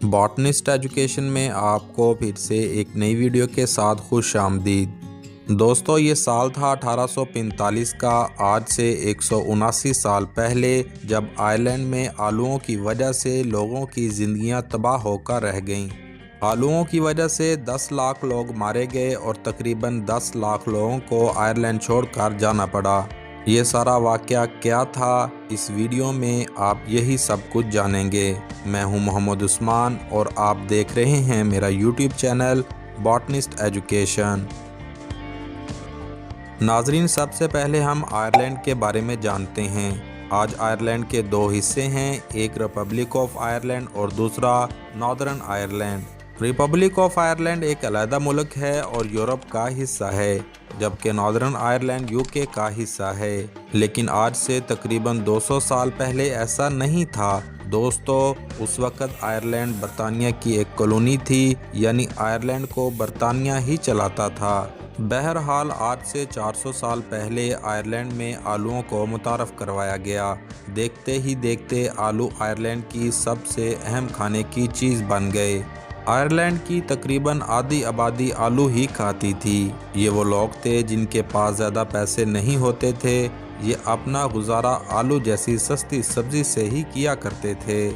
Botanist education में आपको फिर से एक नई वीडियो के साथ खुश आमदीद। दोस्तों, ये साल था 1845 का, आज से 179 साल पहले, जब आयरलैंड में आलुओं की वजह से लोगों की ज़िंदगियां तबाह होकर रह गईं। आलुओं की वजह से 10 लाख लोग मारे गए और तकरीबन 10 लाख लोगों को आयरलैंड छोड़कर जाना पड़ा। ये सारा वाक़या क्या था, इस वीडियो में आप यही सब कुछ जानेंगे। मैं हूं मोहम्मद उस्मान और आप देख रहे हैं मेरा यूट्यूब चैनल बॉटनिस्ट एजुकेशन। नाजरीन, सबसे पहले हम आयरलैंड के बारे में जानते हैं। आज आयरलैंड के दो हिस्से हैं, एक रिपब्लिक ऑफ आयरलैंड और दूसरा northern Ireland. Republic of Ireland एक अलग मुल्क है और यूरोप का हिस्सा है, जबकि नॉर्दर्न आयरलैंड यूके का हिस्सा है। लेकिन आज से तकरीबन 200 साल पहले ऐसा नहीं था। दोस्तों, उस वक़्त आयरलैंड बरतानिया की एक कॉलोनी थी, यानी आयरलैंड को बरतानिया ही चलाता था। बहरहाल, आज से 400 साल पहले आयरलैंड में आलुओं को मुतारफ़ करवाया गया। देखते ही देखते आलू आयरलैंड की सबसे अहम खाने की चीज़ बन गए। आयरलैंड की तकरीबन आधी आबादी आलू ही खाती थी। ये वो लोग थे जिनके पास ज़्यादा पैसे नहीं होते थे। ये अपना गुजारा आलू जैसी सस्ती सब्ज़ी से ही किया करते थे।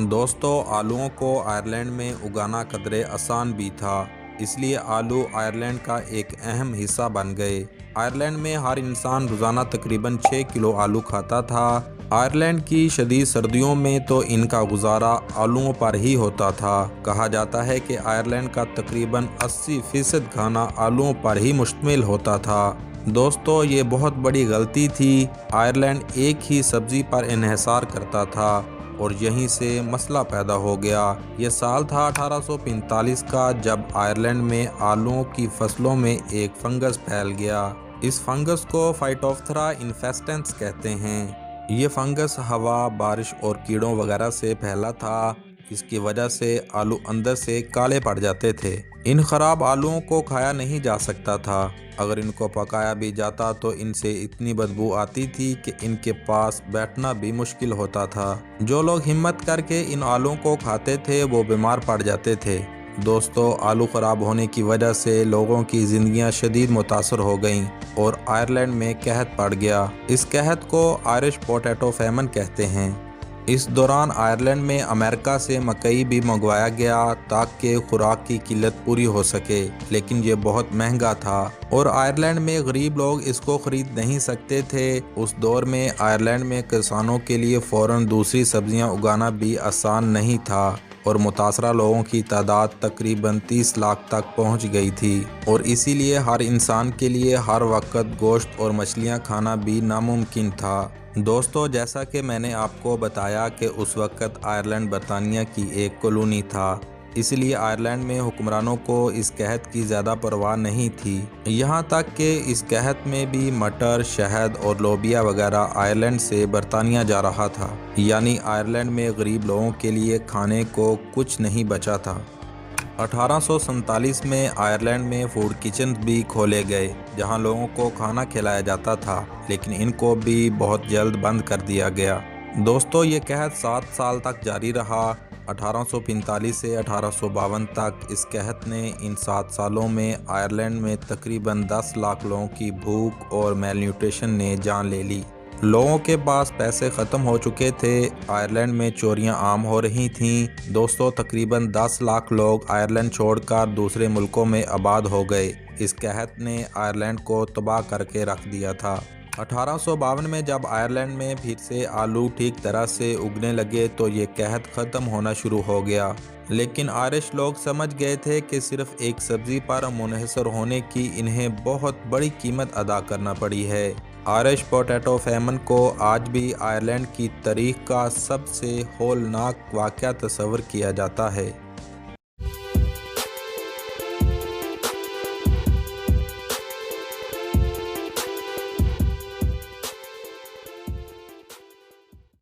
दोस्तों, आलूओं को आयरलैंड में उगाना कदरे आसान भी था, इसलिए आलू आयरलैंड का एक अहम हिस्सा बन गए। आयरलैंड में हर इंसान रोज़ाना तकरीबन 6 किलो आलू खाता था। आयरलैंड की शदीद सर्दियों में तो इनका गुजारा आलूओं पर ही होता था। कहा जाता है कि आयरलैंड का तकरीबन 80% खाना आलूओं पर ही मुश्तमिल होता था। दोस्तों, ये बहुत बड़ी गलती थी। आयरलैंड एक ही सब्ज़ी पर इन्हिसार करता था और यहीं से मसला पैदा हो गया। ये साल था 1845 का, जब आयरलैंड में आलूओं की फसलों में एक फंगस फैल गया। इस फंगस को फाइटोप्थेरा इन्फेस्टेंस कहते हैं। ये फंगस हवा, बारिश और कीड़ों वगैरह से फैला था। इसकी वजह से आलू अंदर से काले पड़ जाते थे। इन खराब आलूओं को खाया नहीं जा सकता था। अगर इनको पकाया भी जाता तो इनसे इतनी बदबू आती थी कि इनके पास बैठना भी मुश्किल होता था। जो लोग हिम्मत करके इन आलूओं को खाते थे वो बीमार पड़ जाते थे। दोस्तों, आलू ख़राब होने की वजह से लोगों की ज़िंदगियां शदीद मुतासर हो गईं और आयरलैंड में कहत पड़ गया। इस कहत को आयरिश पोटैटो फैमन कहते हैं। इस दौरान आयरलैंड में अमेरिका से मकई भी मंगवाया गया ताकि खुराक की किल्लत पूरी हो सके, लेकिन ये बहुत महंगा था और आयरलैंड में गरीब लोग इसको ख़रीद नहीं सकते थे। उस दौर में आयरलैंड में किसानों के लिए फ़ौरन दूसरी सब्जियां उगाना भी आसान नहीं था और मुतासरा लोगों की तादाद तकरीबन 30 लाख तक पहुंच गई थी और इसीलिए हर इंसान के लिए हर वक्त गोश्त और मछलियां खाना भी नामुमकिन था। दोस्तों, जैसा कि मैंने आपको बताया कि उस वक्त आयरलैंड बरतानिया की एक कॉलोनी था, इसलिए आयरलैंड में हुक्मरानों को इस कहत की ज़्यादा परवाह नहीं थी। यहाँ तक कि इस कहत में भी मटर, शहद और लोबिया वगैरह आयरलैंड से बरतानिया जा रहा था, यानी आयरलैंड में गरीब लोगों के लिए खाने को कुछ नहीं बचा था। 1847 में आयरलैंड में फूड किचन भी खोले गए जहाँ लोगों को खाना खिलाया जाता था, लेकिन इनको भी बहुत जल्द बंद कर दिया गया। दोस्तों, ये कहत 7 साल तक जारी रहा। 1845 से 1852 तक इस कहत ने इन 7 सालों में आयरलैंड में तकरीबन 10 लाख लोगों की भूख और मेलन्यूट्रिशन ने जान ले ली। लोगों के पास पैसे ख़त्म हो चुके थे। आयरलैंड में चोरियां आम हो रही थीं। दोस्तों, तकरीबन 10 लाख लोग आयरलैंड छोड़कर दूसरे मुल्कों में आबाद हो गए। इस कहत ने आयरलैंड को तबाह करके रख दिया था। 1852 में जब आयरलैंड में फिर से आलू ठीक तरह से उगने लगे तो ये कहत ख़त्म होना शुरू हो गया। लेकिन आयरिश लोग समझ गए थे कि सिर्फ एक सब्ज़ी पर मुनहसर होने की इन्हें बहुत बड़ी कीमत अदा करना पड़ी है। आयरिश पोटैटो फैमन को आज भी आयरलैंड की तारीख का सबसे होलनाक वाक़या तस्वर किया जाता है।